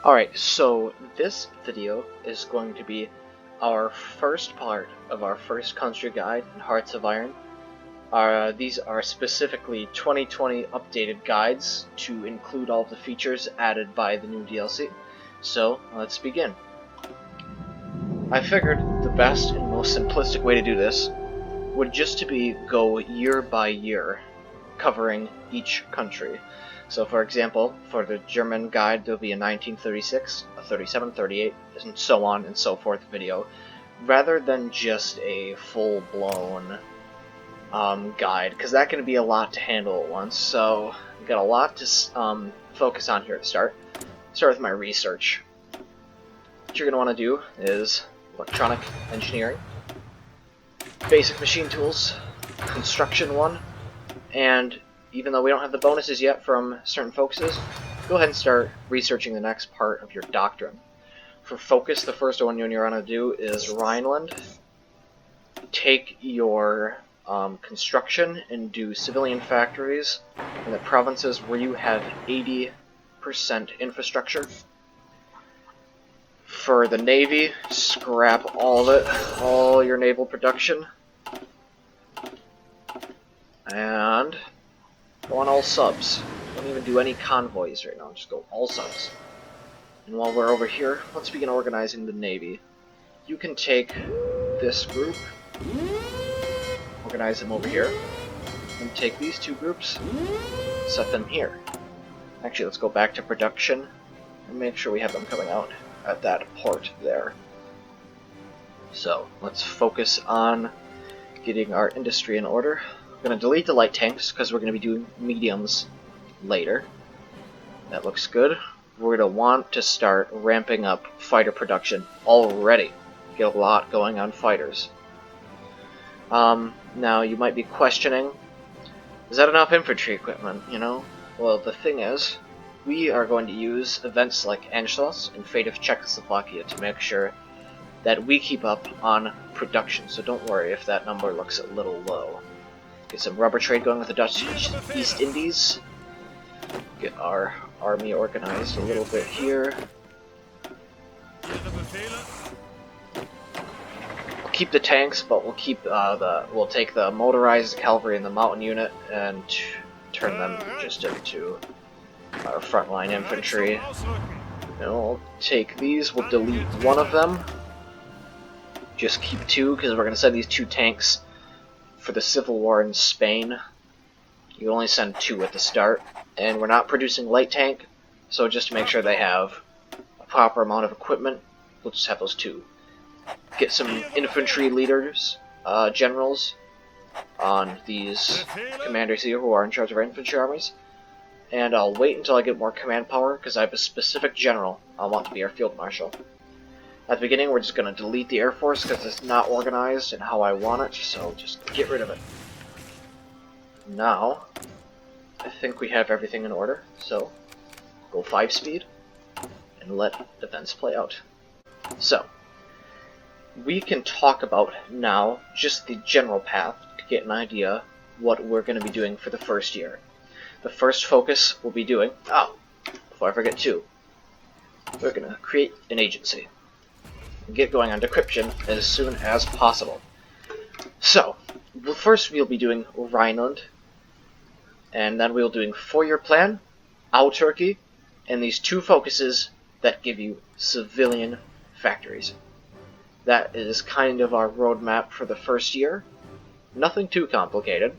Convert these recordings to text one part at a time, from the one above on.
Alright, so this video is going to be our first part of our first country guide in Hearts of Iron. These are specifically 2020 updated guides to include all the features added by the new DLC. So, let's begin. I figured the best and most simplistic way to do this would just to be go year by year, covering each country. So for example, for the German guide there'll be a 1936, a 37, 38, and so on and so forth video, rather than just a full-blown guide, because that can be a lot to handle at once. So I've got a lot to focus on here to start. Start with my research. What you're going to want to do is electronic engineering, basic machine tools, construction 1, and even though we don't have the bonuses yet from certain focuses, go ahead and start researching the next part of your doctrine. For focus, the first one you're going to do is Rhineland. Take your construction and do civilian factories in the provinces where you have 80% infrastructure. For the Navy, scrap all of it, all your naval production. And go on all subs. Don't even do any convoys right now, just go all subs. And while we're over here, let's begin organizing the Navy. You can take this group, organize them over here, and take these two groups, set them here. Actually, let's go back to production and make sure we have them coming out at that port there. So, let's focus on getting our industry in order. We're going to delete the light tanks because we're going to be doing mediums later. That looks good. We're going to want to start ramping up fighter production already. Get a lot going on fighters. Now you might be questioning, is that enough infantry equipment, you know? Well, the thing is, we are going to use events like Anschluss and Fate of Czechoslovakia to make sure that we keep up on production, so don't worry if that number looks a little low. Get some rubber trade going with the Dutch East Indies. Get our army organized a little bit here. We'll keep the tanks, but we'll keep we'll take the motorized cavalry and the mountain unit and turn them just into our frontline infantry. And we'll take these. We'll delete one of them. Just keep two because we're going to send these two tanks for the Civil War in Spain. You only send two at the start, and we're not producing light tank, so just to make sure they have a proper amount of equipment, we'll just have those two. Get some infantry leaders, generals, on these commanders here who are in charge of our infantry armies, and I'll wait until I get more command power, because I have a specific general I want to be our field marshal. At the beginning, we're just going to delete the Air Force because it's not organized in how I want it, so just get rid of it. Now, I think we have everything in order, so go 5 speed and let events play out. So, we can talk about now just the general path to get an idea what we're going to be doing for the first year. The first focus we'll be doing, before I forget too, we're going to create an agency. Get going on decryption as soon as possible. So, first we'll be doing Rhineland, and then we'll be doing 4-year plan, Autarky, and these 2 focuses that give you civilian factories. That is kind of our roadmap for the first year. Nothing too complicated.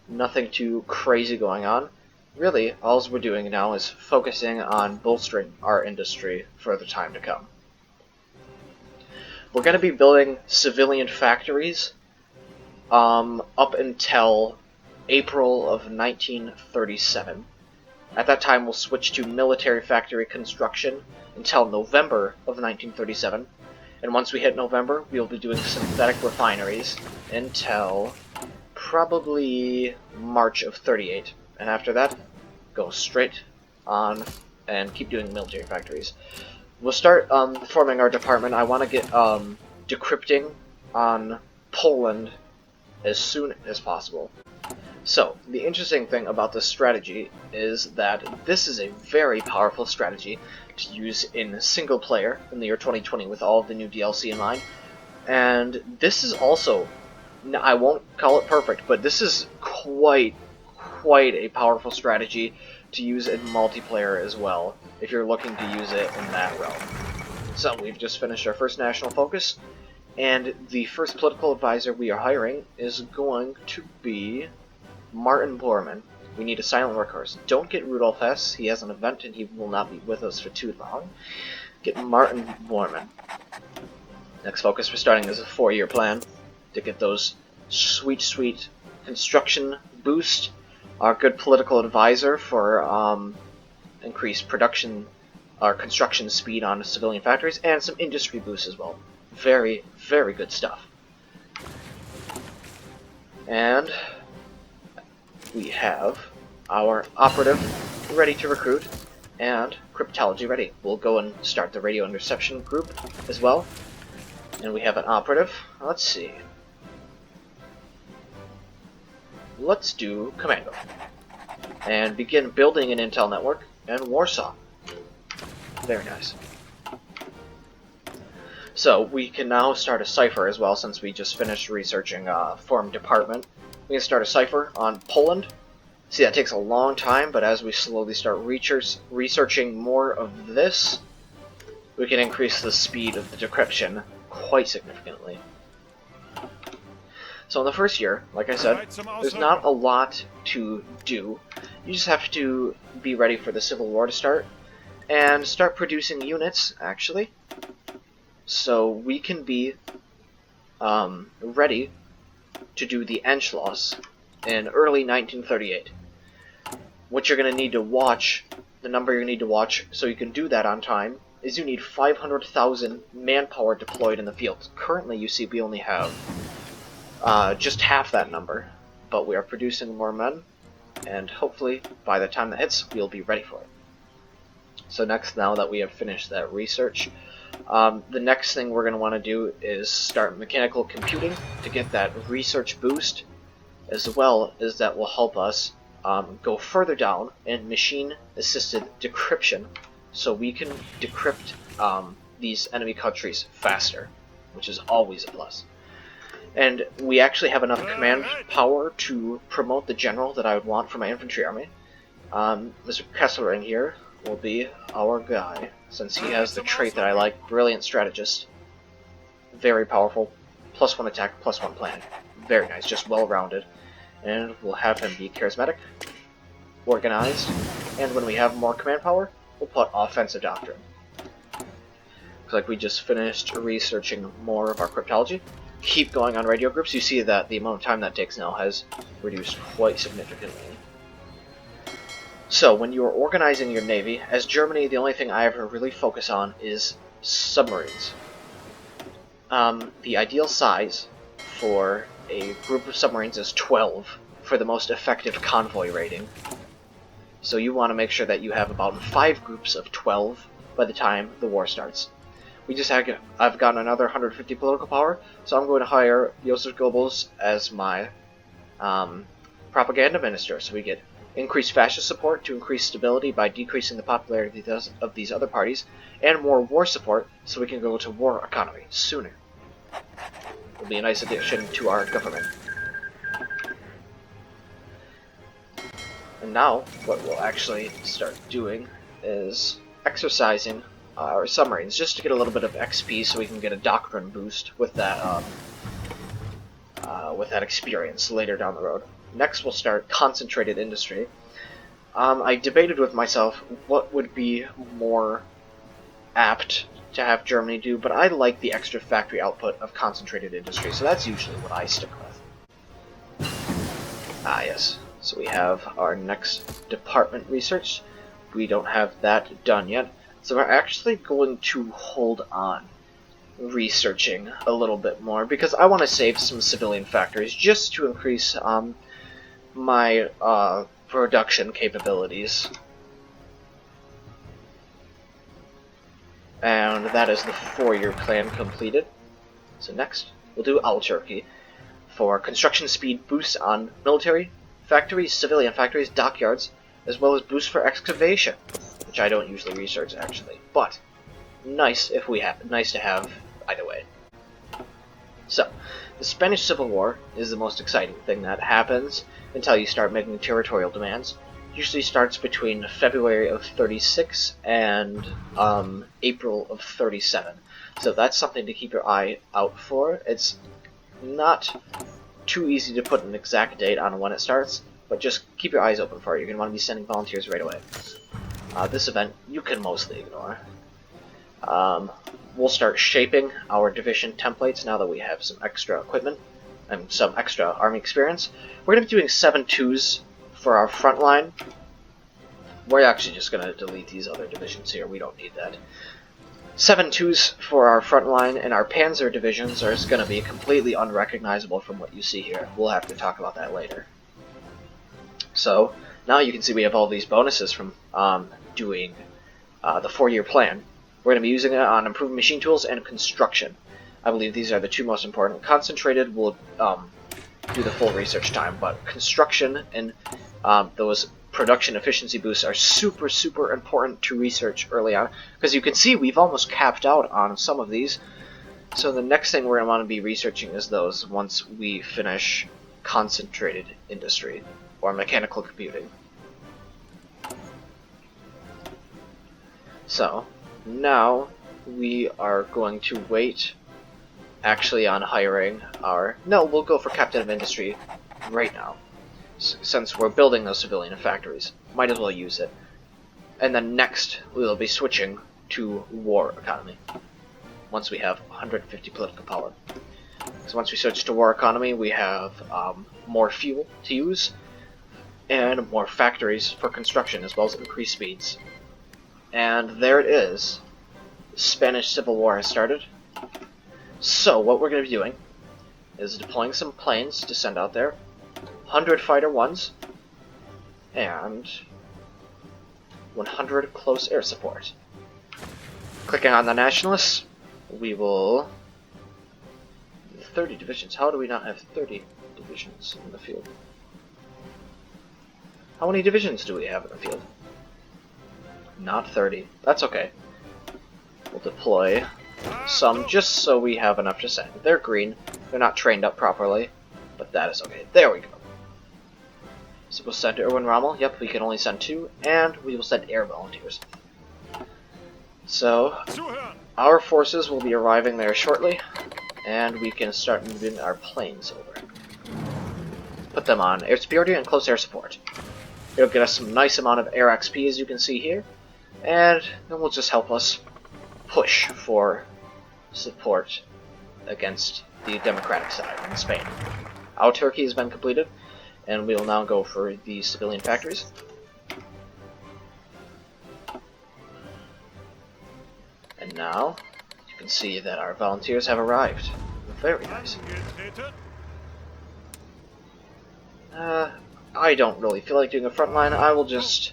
Nothing too crazy going on. Really, all we're doing now is focusing on bolstering our industry for the time to come. We're going to be building civilian factories up until April of 1937. At that time, we'll switch to military factory construction until November of 1937. And once we hit November, we'll be doing synthetic refineries until probably March of 38. And after that, go straight on and keep doing military factories. We'll start forming our department. I want to get decrypting on Poland as soon as possible. So, the interesting thing about this strategy is that this is a very powerful strategy to use in single player in the year 2020 with all of the new DLC in mind. And this is also, I won't call it perfect, but this is quite a powerful strategy to use in multiplayer as well, if you're looking to use it in that realm. So, we've just finished our first national focus, and the first political advisor we are hiring is going to be Martin Bormann. We need a silent workhorse. Don't get Rudolf Hess. He has an event and he will not be with us for too long. Get Martin Bormann. Next focus we're starting is a 4-year plan to get those sweet construction boost. Our good political advisor for increased production, our construction speed on civilian factories, and some industry boosts as well. Very good stuff. And we have our operative ready to recruit and cryptology ready. We'll go and start the radio interception group as well. And we have an operative. Let's see. Let's do Commando. And begin building an intel network in Warsaw. Very nice. So, we can now start a cipher as well, since we just finished researching Foreign Department. We can start a cipher on Poland. See, that takes a long time, but as we slowly start researching more of this, we can increase the speed of the decryption quite significantly. So in the first year, like I said, there's not a lot to do. You just have to be ready for the Civil War to start, and start producing units, actually, so we can be ready to do the Anschluss in early 1938. What you're going to need to watch, the number you need to watch so you can do that on time, is you need 500,000 manpower deployed in the field. Currently, you see, we only have just half that number, but we are producing more men, and hopefully, by the time that hits, we'll be ready for it. So next, now that we have finished that research, the next thing we're going to want to do is start mechanical computing to get that research boost, as well as that will help us go further down in machine-assisted decryption, so we can decrypt these enemy countries faster, which is always a plus. And we actually have enough command power to promote the general that I would want for my infantry army. Mr. Kesselring here will be our guy, since he has the trait that I like, Brilliant Strategist. Very powerful, +1 attack, +1 planning. Very nice, just well-rounded. And we'll have him be charismatic, organized, and when we have more command power, we'll put offensive doctrine. Looks like we just finished researching more of our cryptology. Keep going on radio groups. You see that the amount of time that takes now has reduced quite significantly. So, when you are organizing your navy, as Germany, the only thing I ever really focus on is submarines. The ideal size for a group of submarines is 12 for the most effective convoy rating. So you want to make sure that you have about 5 groups of 12 by the time the war starts. I've gotten another 150 political power, so I'm going to hire Joseph Goebbels as my propaganda minister, so we get increased fascist support to increase stability by decreasing the popularity of these other parties, and more war support so we can go to war economy sooner. It'll be a nice addition to our government. And now, what we'll actually start doing is exercising our submarines, just to get a little bit of XP so we can get a doctrine boost with that experience later down the road. Next, we'll start concentrated industry. I debated with myself what would be more apt to have Germany do, but I like the extra factory output of concentrated industry, so that's usually what I stick with. Ah, yes. So we have our next department research. We don't have that done yet, so we're actually going to hold on researching a little bit more, because I want to save some civilian factories just to increase my production capabilities. And that is the 4-year plan completed. So next, we'll do All Turkey for construction speed boosts on military factories, civilian factories, dockyards, as well as boosts for excavation, which I don't usually research actually, but nice to have either way. So, the Spanish Civil War is the most exciting thing that happens until you start making territorial demands. Usually starts between February of 36 and April of 37. So that's something to keep your eye out for. It's not too easy to put an exact date on when it starts, but just keep your eyes open for it. You're going to want to be sending volunteers right away. This event you can mostly ignore. We'll start shaping our division templates now that we have some extra equipment and some extra army experience. We're going to be doing 7-2s for our front line. We're actually just going to delete these other divisions here. We don't need that. 7-2s for our front line, and our panzer divisions are going to be completely unrecognizable from what you see here. We'll have to talk about that later. So, now you can see we have all these bonuses from doing the 4-year plan. We're going to be using it on improving machine tools and construction. I believe these are the two most important. Concentrated will do the full research time, but construction and those production efficiency boosts are super, super important to research early on. Because you can see we've almost capped out on some of these. So the next thing we're going to want to be researching is those once we finish concentrated industry or mechanical computing. So now we are going to wait actually on hiring our... No, we'll go for Captain of Industry right now. Since we're building those civilian factories. Might as well use it. And then next, we'll be switching to war economy. Once we have 150 political power. So once we switch to war economy, we have more fuel to use. And more factories for construction, as well as increased speeds. And there it is. The Spanish Civil War has started. So what we're going to be doing is deploying some planes to send out there. 100 fighter ones and 100 close air support. Clicking on the nationalists, we will... 30 divisions. How do we not have 30 divisions in the field? How many divisions do we have in the field? Not 30. That's okay. We'll deploy some just so we have enough to send. They're green. They're not trained up properly, but that is okay. There we go. So we'll send Erwin Rommel. Yep, we can only send 2, and we will send air volunteers. So our forces will be arriving there shortly, and we can start moving our planes over. Put them on air superiority and close air support. It'll get us some nice amount of air XP, as you can see here, and it will just help us push for support against the democratic side in Spain. Our Turkey has been completed, and we will now go for the civilian factories. And now, you can see that our volunteers have arrived. Very nice. I don't really feel like doing a front line. I will just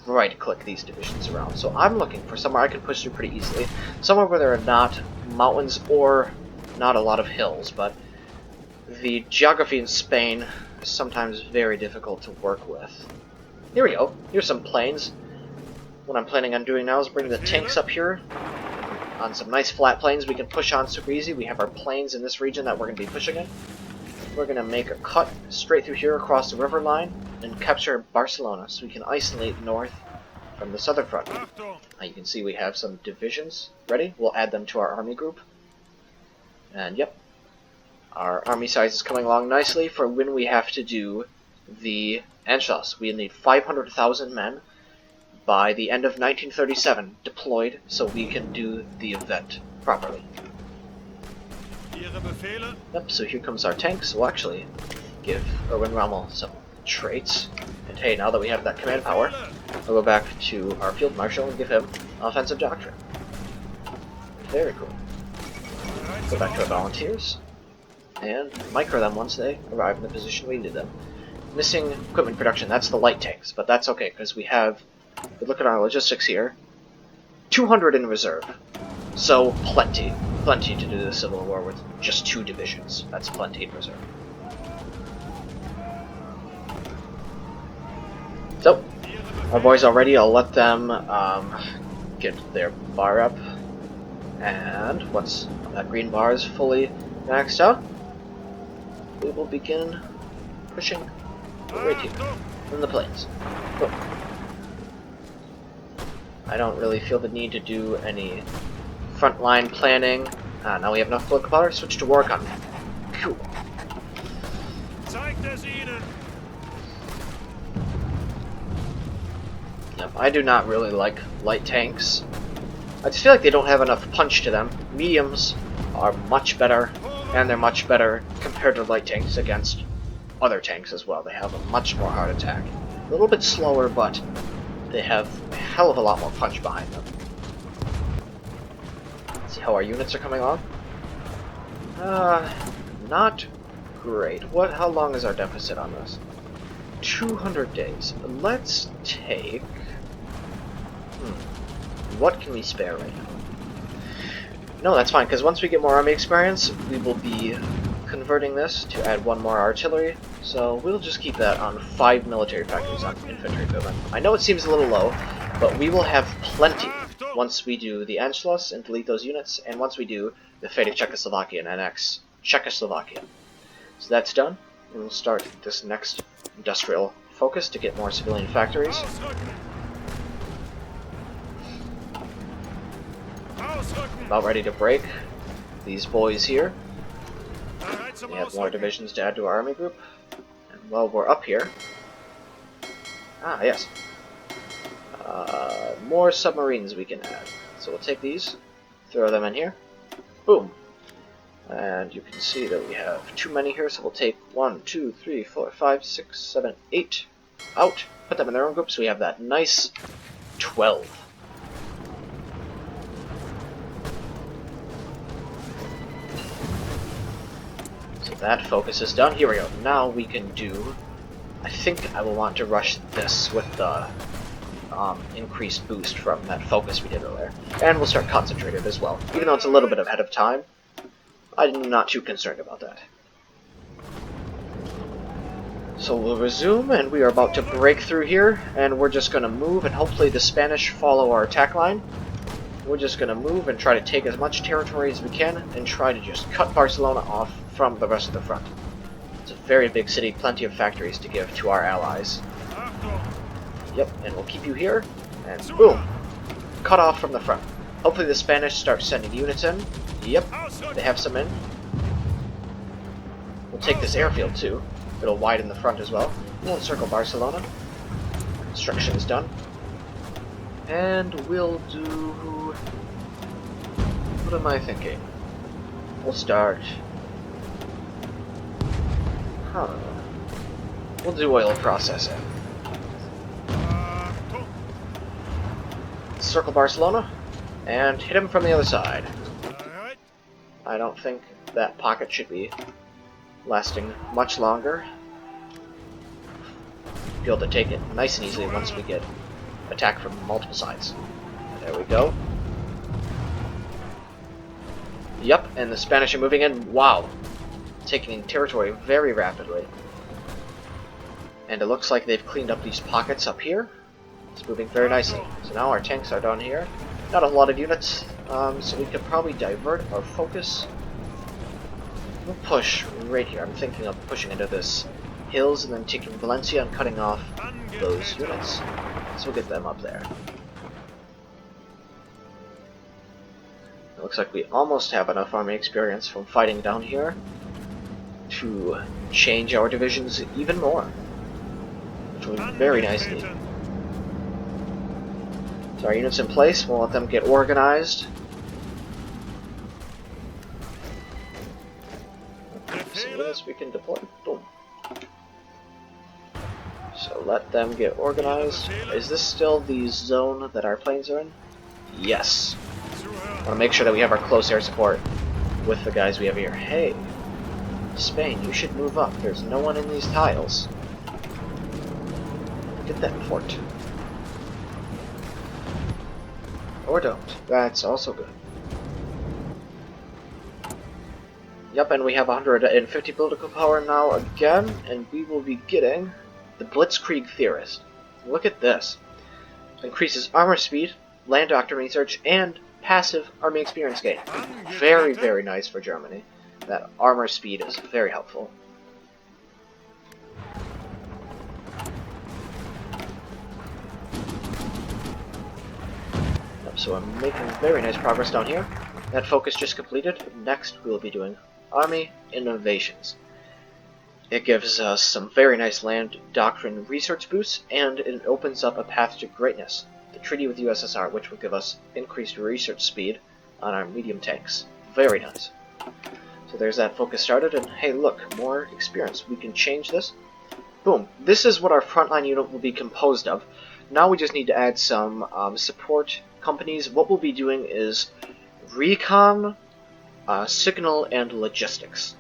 right-click these divisions around. So I'm looking for somewhere I can push through pretty easily. Somewhere where there are not mountains or not a lot of hills, but the geography in Spain is sometimes very difficult to work with. Here we go. Here's some plains. What I'm planning on doing now is bring the tanks up here on some nice flat plains we can push on super easy. We have our plains in this region that we're going to be pushing in. We're going to make a cut straight through here across the river line and capture Barcelona so we can isolate north from the southern front. Now you can see we have some divisions ready. We'll add them to our army group. And yep, our army size is coming along nicely for when we have to do the Anschluss. We need 500,000 men by the end of 1937 deployed so we can do the event properly. Yep, so here comes our tanks. We'll actually give Erwin Rommel some traits. And hey, now that we have that command power, we'll go back to our field marshal and give him offensive doctrine. Very cool. Go back to our volunteers and micro them once they arrive in the position we need them. Missing equipment production, that's the light tanks, but that's okay because we have, if we look at our logistics here, 200 in reserve. So plenty to do the Civil War with just 2 divisions. That's plenty in reserve. So, our boys are ready. I'll let them get their bar up. And once that green bar is fully maxed out, we will begin pushing right here from the plains. Boom. I don't really feel the need to do any frontline planning. Now we have enough political power. Switch to war economy. Cool. Yep, I do not really like light tanks. I just feel like they don't have enough punch to them. Mediums are much better, and they're much better compared to light tanks against other tanks as well. They have a much more hard attack. A little bit slower, but they have a hell of a lot more punch behind them. Let's see how our units are coming along. Not great. How long is our deficit on this? 200 days. Let's take... What can we spare right now? No, that's fine, because once we get more army experience, we will be converting this to add 1 more artillery, so we'll just keep that on 5 military factories on infantry equipment. I know it seems a little low, but we will have plenty once we do the Anschluss and delete those units, and once we do the fate of Czechoslovakia and annex Czechoslovakia. So that's done, and we'll start this next industrial focus to get more civilian factories. About ready to break these boys here. We have more divisions to add to our army group. And while we're up here... yes. More submarines we can add. So we'll take these, throw them in here. Boom. And you can see that we have too many here, so we'll take 1, 2, 3, 4, 5, 6, 7, 8 out. Put them in their own group, so we have that nice 12. That focus is done. Here we go. Now we can do... I think I will want to rush this with the increased boost from that focus we did earlier. And we'll start concentrated as well. Even though it's a little bit ahead of time, I'm not too concerned about that. So we'll resume, and we are about to break through here, and we're just going to move, and hopefully the Spanish follow our attack line. We're just going to move and try to take as much territory as we can, and try to just cut Barcelona off from the rest of the front. It's a very big city, plenty of factories to give to our allies. Yep, and we'll keep you here, and boom! Cut off from the front. Hopefully the Spanish start sending units in. Yep, they have some in. We'll take this airfield too. It'll widen the front as well. We'll encircle Barcelona. Construction is done. And we'll do... What am I thinking? We'll start... We'll do oil processing. Circle Barcelona, and hit him from the other side. I don't think that pocket should be lasting much longer. Be able to take it nice and easily once we get attacked from multiple sides. There we go. Yep, and the Spanish are moving in. Wow. Taking territory very rapidly. And it looks like they've cleaned up these pockets up here. It's moving very nicely. So now our tanks are down here. Not a lot of units, so we could probably divert our focus. We'll push right here. I'm thinking of pushing into this hills and then taking Valencia and cutting off those units. So we'll get them up there. It looks like we almost have enough army experience from fighting down here to change our divisions even more, which will be very nicely. So our units in place, we'll let them get organized. Some units we can deploy. Boom. So let them get organized. Is this still the zone that our planes are in? Yes. I want to make sure that we have our close air support with the guys we have here. Hey, Spain, you should move up. There's no one in these tiles. Get that fort. Or don't. That's also good. Yep, and we have 150 political power now again, and we will be getting the Blitzkrieg Theorist. Look at this. Increases armor speed, land doctrine research, and passive army experience gain. Very, very nice for Germany. That armor speed is very helpful. So I'm making very nice progress down here. That focus just completed. Next, we will be doing Army Innovations. It gives us some very nice land doctrine research boosts, and it opens up a path to greatness. The treaty with the USSR, which will give us increased research speed on our medium tanks. Very nice. So there's that focus started, and hey look, more experience. We can change this. Boom. This is what our frontline unit will be composed of. Now we just need to add some support companies. What we'll be doing is recon, signal, and logistics.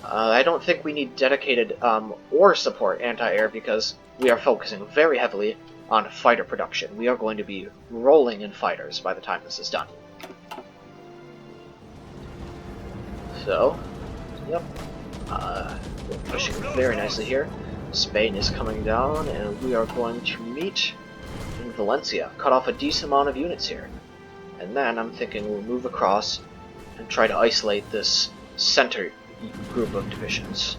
I don't think we need dedicated or support anti-air because we are focusing very heavily on fighter production. We are going to be rolling in fighters by the time this is done. So, yep, we're pushing very nicely here. Spain is coming down, and we are going to meet in Valencia. Cut off a decent amount of units here. And then I'm thinking we'll move across and try to isolate this center group of divisions.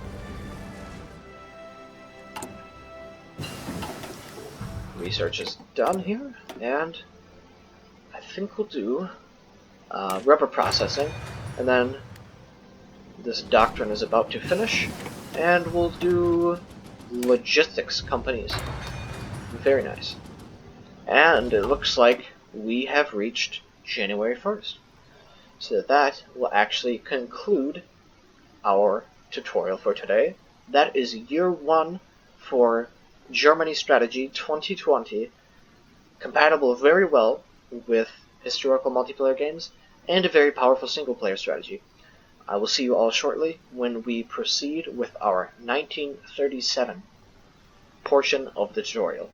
Research is done here, and I think we'll do rubber processing, and then this doctrine is about to finish, and we'll do logistics companies. Very nice. And it looks like we have reached January 1st. So that will actually conclude our tutorial for today. That is year 1 for Germany Strategy 2020, compatible very well with historical multiplayer games and a very powerful single-player strategy. I will see you all shortly when we proceed with our 1937 portion of the tutorial.